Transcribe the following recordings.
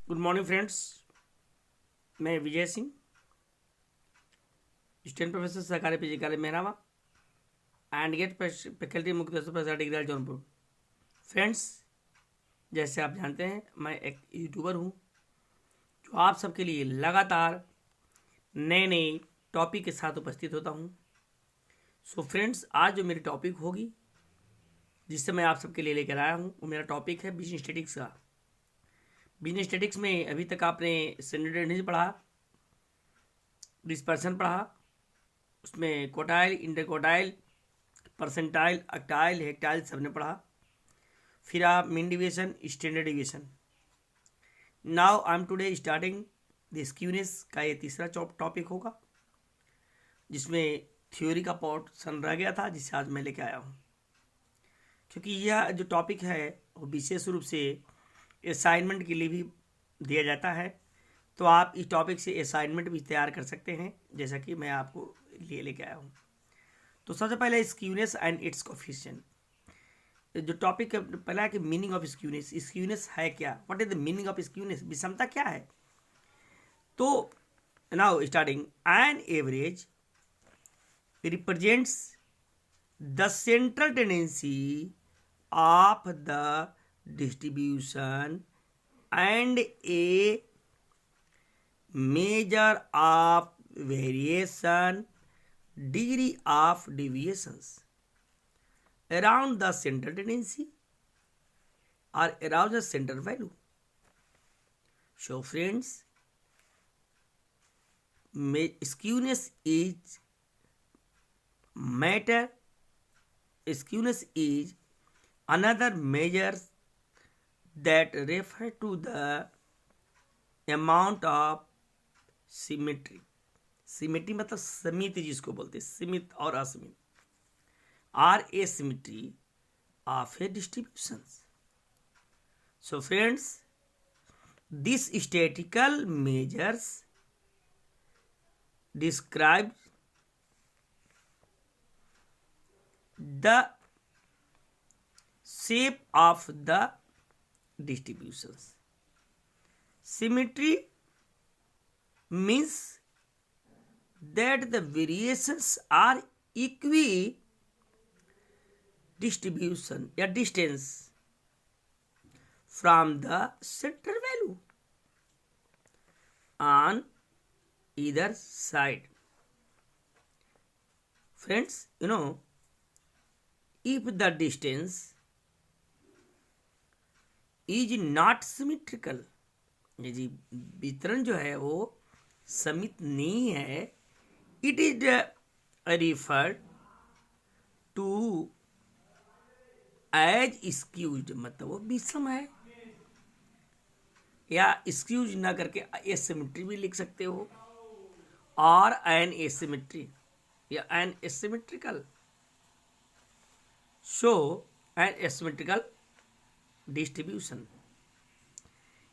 Good morning friends. मैं Vijay Singh, student professor सरकारी PG college Mehrawa and guest faculty मुख्य प्रसार डिग्री जौनपुर। फ्रेंड्स, जैसे आप जानते हैं मैं एक यूट्यूबर हूँ जो आप सबके लिए लगातार नए नए टॉपिक के साथ उपस्थित होता हूँ। सो फ्रेंड्स, आज जो मेरी टॉपिक होगी जिससे मैं आप सबके लिए लेकर आया हूँ वो मेरा टॉपिक है बिजनेस स्टैटिक्स का। बिजनेस स्टैटिक्स में अभी तक आपने स्टैंडर्ड नहीं पढ़ा, डिस्पर्सन पढ़ा, उसमें क्वार्टाइल, इंटर क्वार्टाइल, परसेंटाइल, अक्टाइल, हेक्टाइल सबने पढ़ा। फिर आप mean deviation, standard deviation. Now I am today starting the skewness का ये तीसरा टॉपिक होगा जिसमें थ्योरी का पोर्शन रह गया था जिसे आज मैं लेके आया हूँ। क्योंकि यह जो टॉपिक है वो विशेष रूप से असाइनमेंट के लिए भी दिया जाता है, तो आप इस टॉपिक से असाइनमेंट भी तैयार कर सकते हैं जैसा कि मैं आपको लिए लेके आया हूँ। तो सबसे पहले स्क्यूनेस एंड इट्स कोफिशिएंट। जो टॉपिक पहला है कि मीनिंग ऑफ स्क्यूनेस। स्क्यूनेस है क्या? What is the meaning of skewness? विषमता क्या है? तो now starting, an average represents the central tendency of the distribution and a measure of variation, degree of deviations around the center tendency or around the center value. So friends, skewness is matter. Skewness is another measure that refer to the amount of symmetry. Symmetry मतलब समिति जिसको बोलते हैं, सीमित और असीमित, or asymmetry of a distribution. So friends, this statical measures describe the shape of the distributions. Symmetry means that the variations are distribution या distance from the center value on either side. Friends, if the distance is not symmetrical, यदि वितरण जो है वो समित नहीं है, it is referred to as skews, मतलब वो विषम है, या स्क्यूज ना करके एसिमेट्री भी लिख सकते हो, और एन एसिमेट्री या an asymmetrical. So an asymmetrical distribution.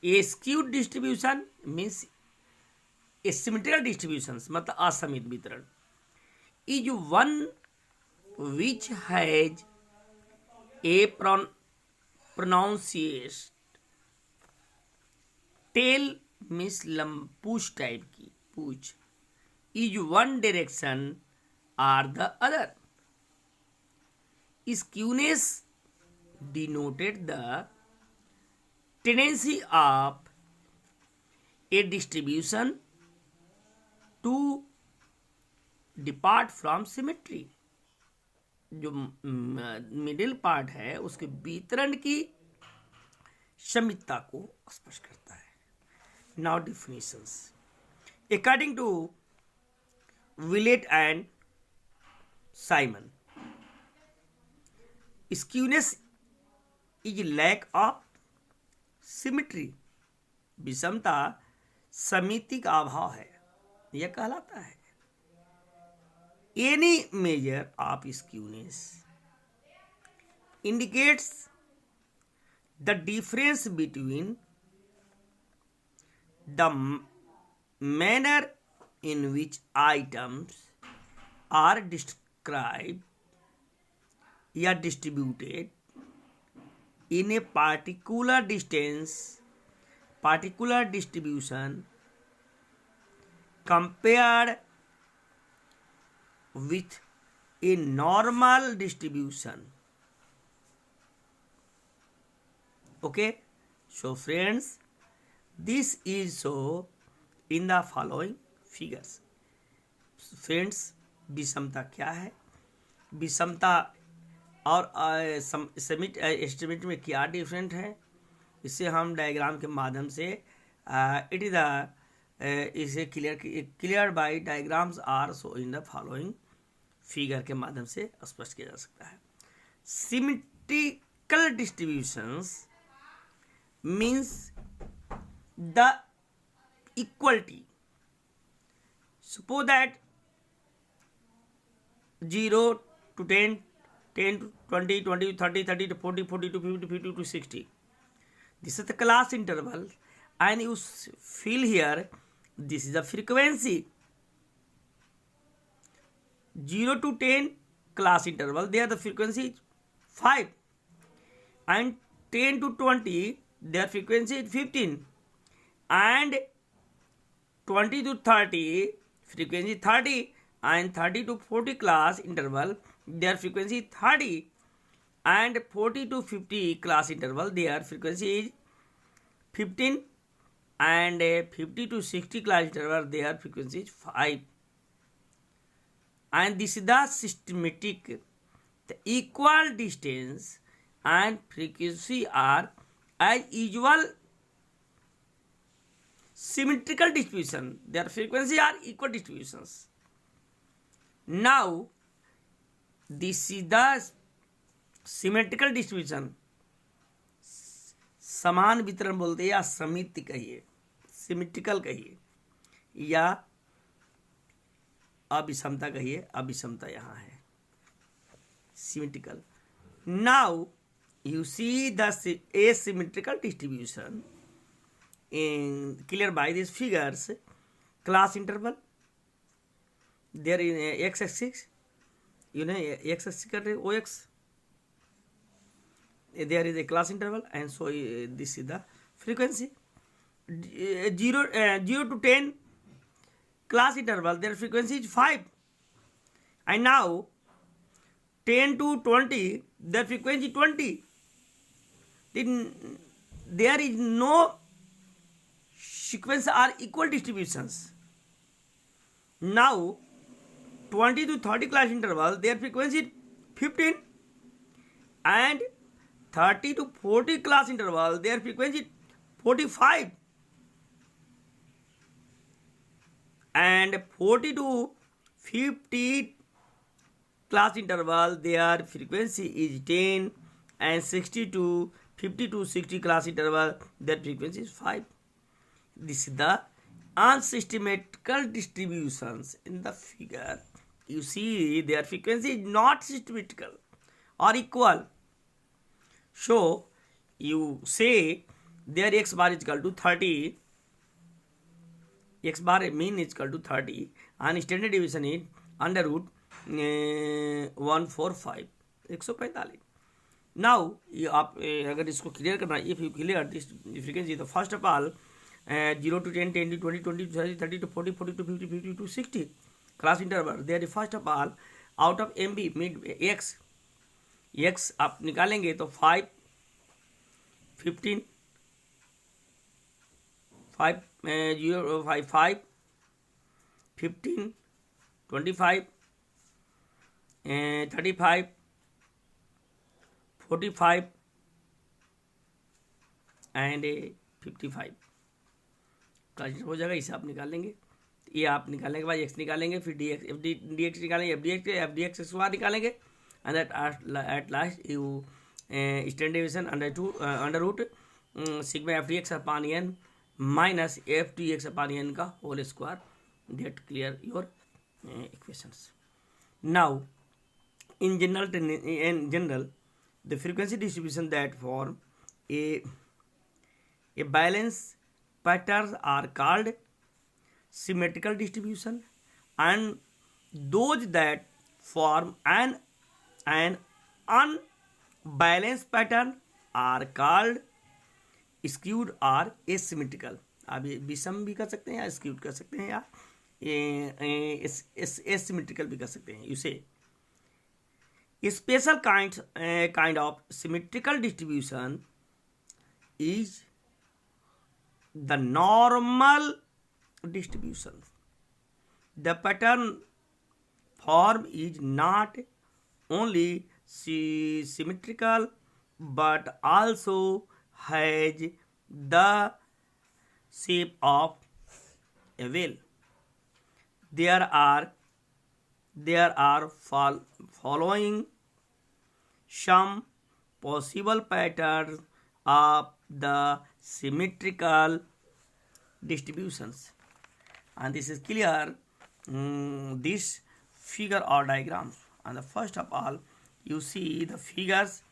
A skewed distribution means asymmetrical distributions, मतलब असमित वितरण, is one which has a pronounced tail, means पूछ टाइप की पूछ, is one direction or the other. Skewness denoted the tendency of a distribution to depart from symmetry. जो middle part है उसके वितरण की समितता को स्पष्ट करता है। Now definitions according to Willett and Simon, skewness is lack of symmetry, विषमता समिति का अभाव है, यह कहलाता है। Any measure of skewness indicates the difference between the manner in which items are describe या distributed in a particular distance particular distribution compared with a normal distribution. Okay, so friends, this is so in the following figures. Friends, विषमता क्या है, विषमता और summit estimate में क्या different है, इसे हम डायग्राम के माध्यम से इट इज इसे clear by diagrams or so in the following figure के माध्यम से स्पष्ट किया जा सकता है. Symmetrical distributions means the equality. Suppose that 0 to 10, 10 to 20, 20 to 30, 30 to 40, 40 to 50, 50 to 60. This is the class interval, and you feel here this is the frequency. 0 to 10 class interval, there the frequency is 5, and 10 to 20 their frequency is 15, and 20 to 30 frequency 30, and 30 to 40 class interval their frequency 30, and 40 to 50 class interval their frequency is 15, and 50 to 60 class interval their frequency is 5. And this is the systematic. The equal distance and frequency are as usual symmetrical distribution. Their frequency are equal distributions. Now this is the symmetrical distribution. समान वितरण बोलते हैं, या समिति कहिए, symmetrical कहिए, या अविषमता कहिए. अविषमता यहाँ है, symmetrical. Now you see the asymmetrical distribution in clear by these figures. Class interval there in x-axis, you know, x-axis ox, there is a class interval, and so this is the frequency. 0 to 10 class interval, their frequency is 5, and now 10 to 20 their frequency 20. There is no sequence are equal distributions. Now 20 to 30 class interval their frequency is 15, and 30 to 40 class interval their frequency is 45, and 40 to 50 class interval their frequency is 10, and 60 to 50 to 60 class interval their frequency is 5. This is the unsystematical distributions. In the figure you see their frequency is not systematical or equal. So you say their x bar is equal to 30, x bar mean is equal to 30, and standard deviation is under root 145, 145. Now आप अगर इसको clear करना, if you clear this frequency, तो first of all 0 to 10, 10 to 20, 20 to 30, 30 to 40, 40 to 50, 50 to 60 class interval. There first of all out of MB mid x आप निकालेंगे तो 5, 15, 5, 0, 5, 5, 15, 25, 35, 45 and 55 का हो जाएगा. इसे आप निकाल लेंगे. ये आप निकालने के बाद एक्स निकालेंगे, फिर डी एक्स निकालेंगे, एफ डी एक्स बार निकालेंगे, and at last you standard deviation under root sigma F D X upon N minus F T X upon N का whole square. That clear your equations. Now in general the frequency distribution that form a balance patterns are called symmetrical distribution, and those that form an unbalanced pattern are called skewed or asymmetrical. आप ये विषम भी कर सकते हैं या skewed कर सकते हैं या एसिमेट्रिकल भी कर सकते हैं। इसे special kind of symmetrical distribution is the normal distribution. The pattern form is not only symmetrical but also has the shape of a wheel. There are following some possible patterns of the symmetrical distributions, and this is clear. This figure or diagrams, and the first of all you see the figures.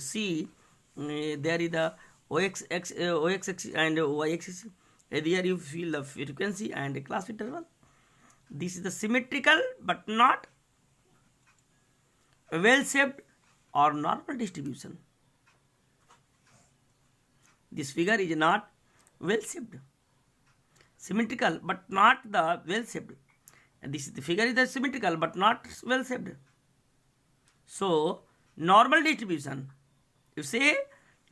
See there is the ox axis and y axis. There you feel the frequency and class interval. This is the symmetrical but not well shaped or normal distribution. This figure is not well shaped, symmetrical but not the well shaped. And this is the figure is the symmetrical but not well shaped. So normal distribution, you say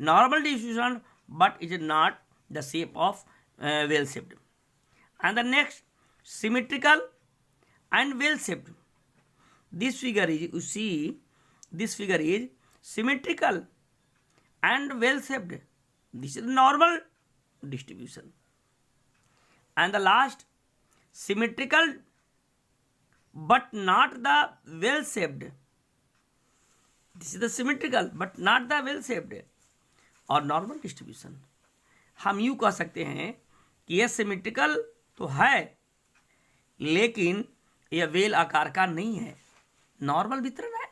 normal distribution but it is not the shape of well shaped. And the next, symmetrical and well shaped. This figure is, you see, this figure is symmetrical and well shaped. This is normal distribution. And the last, symmetrical but not the well shaped. This is the symmetrical but not the well shaped और normal distribution. हम यूँ कह सकते हैं कि यह symmetrical तो है लेकिन यह वेल आकार का नहीं है, नॉर्मल वितरण है,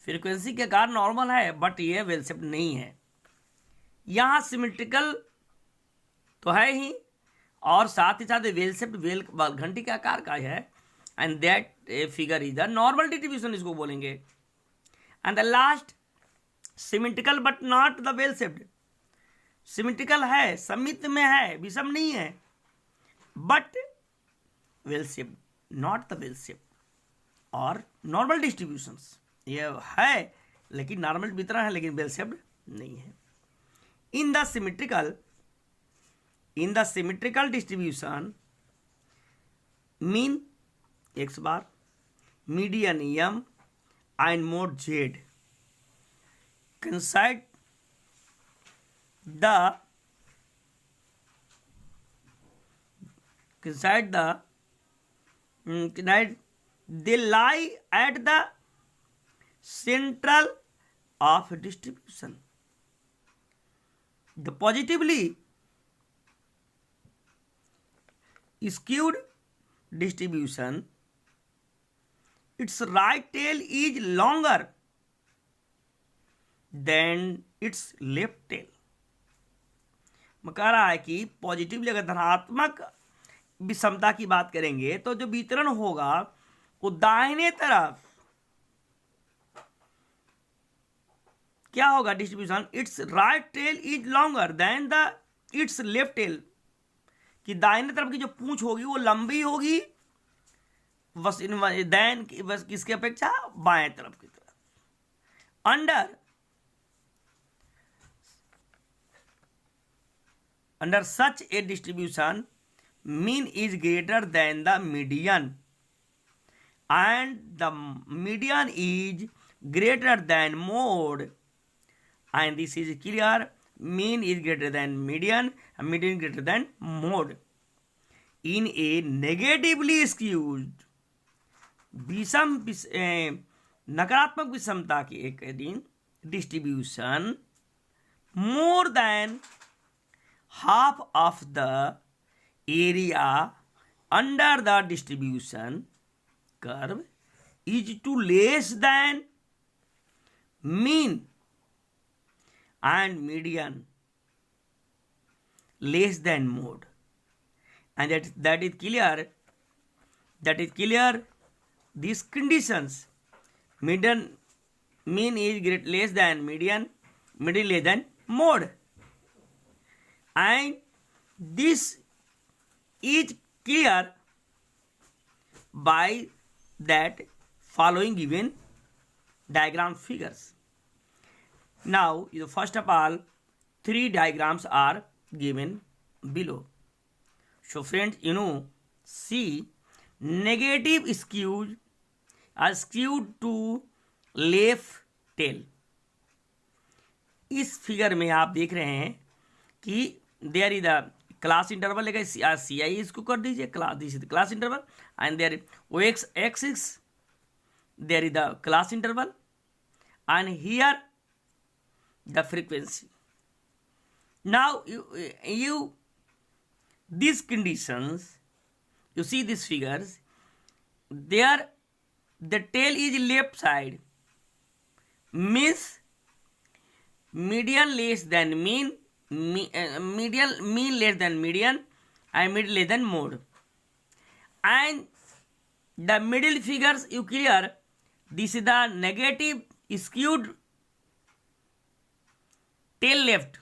फ्रीक्वेंसी के आकार नॉर्मल है बट यह वेल शेप्ड नहीं है. यहाँ सिमेट्रिकल तो है ही और साथ ही साथ वेल शेप्ड वेल घंटी के आकार का है and that figure is the normal distribution इसको बोलेंगे. And the last, symmetrical but not the well shaped. Symmetrical है, सममित में है, विषम नहीं है, but well shaped not the well shaped. और नॉर्मल डिस्ट्रीब्यूशंस ये है लेकिन नॉर्मल वितरण है लेकिन वेल शेप्ड नहीं है. In the symmetrical distribution mean X bar, median M and mode Z coincide they lie at the central of distribution. The positively skewed distribution, its right tail is longer than its left tail. मैं कह रहा है कि positively अगर धनात्मक विषमता की बात करेंगे तो जो वितरण होगा वो दाहिने तरफ क्या होगा distribution, its right tail is longer than the its left tail, कि दाहिने तरफ की जो पूंछ होगी वो लंबी होगी बस दैन बस किसके अपेक्षा, बाएं तरफ की तरफ. Under such a distribution mean is greater than the median and the median is greater than mode and this is clear. Mean is greater than median and median greater than mode. In a negatively skewed विषम नकारात्मक विषमता के एक दिन distribution more than half of the area under the distribution curve is to less than mean and median less than mode and that is clear. These conditions, mean is less than median, middle less than mode, and this is clear by that following given diagram figures. Now, first of all, 3 diagrams are given below. So friends, see, negative skewed are skewed to left tail. इस figure में आप देख रहे हैं कि there is the class interval लेगा, C I इसको कर दीजिए class, this is the class interval, and there o x axis there is the class interval, and here the frequency. Now you these conditions, you see these figures, there the tail is left side, means median less than mean, mean less than median, and mid less than mode. And the middle figures you clear, this is the negative skewed tail left,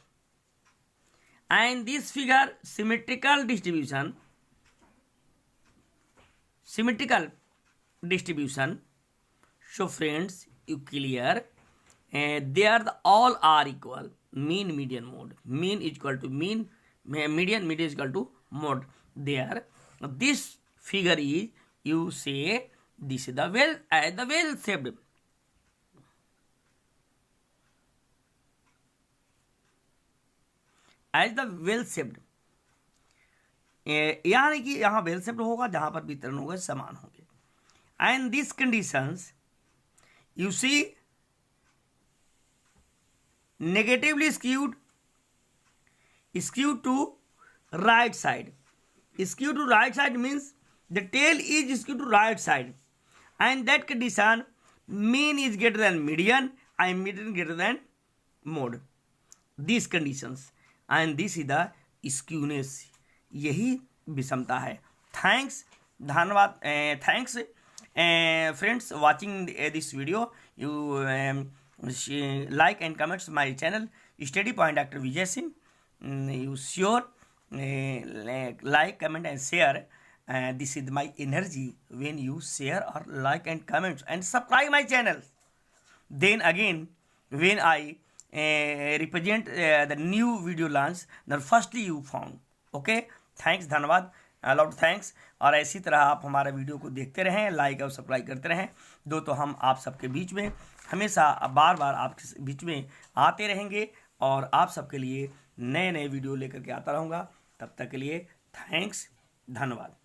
and this figure symmetrical distribution. So friends, you clear, there all are equal, mean, median, mode. Mean is equal to mean, median is equal to mode. There this figure is, you say this is the well shaped. As the well shaped, यानी कि यहाँ well shaped होगा, जहाँ पर वितरण होगा समान होंगे. And this conditions you see negatively skewed to right side. Skewed to right side means the tail is skewed to right side, and that condition mean is greater than median and median greater than mode. These conditions, and this is the skewness, यही विषमता है. Thanks, धन्यवाद. Thanks friends watching this video. You like and comments my channel Study Point Dr. Vijay Singh. You sure like, comment and share. This is my energy when you share or like and comments and subscribe my channel. Then again, when I represent the new video launch, then firstly you found. Okay, thanks, धन्यवाद, lot thanks. और इसी तरह आप हमारा video को देखते रहें, like और सब्सक्राइब करते रहें. तो हम आप सबके बीच में हमेशा बार बार आपके बीच में आते रहेंगे और आप सबके लिए नए नए वीडियो लेकर के आता रहूँगा. तब तक के लिए थैंक्स, धन्यवाद.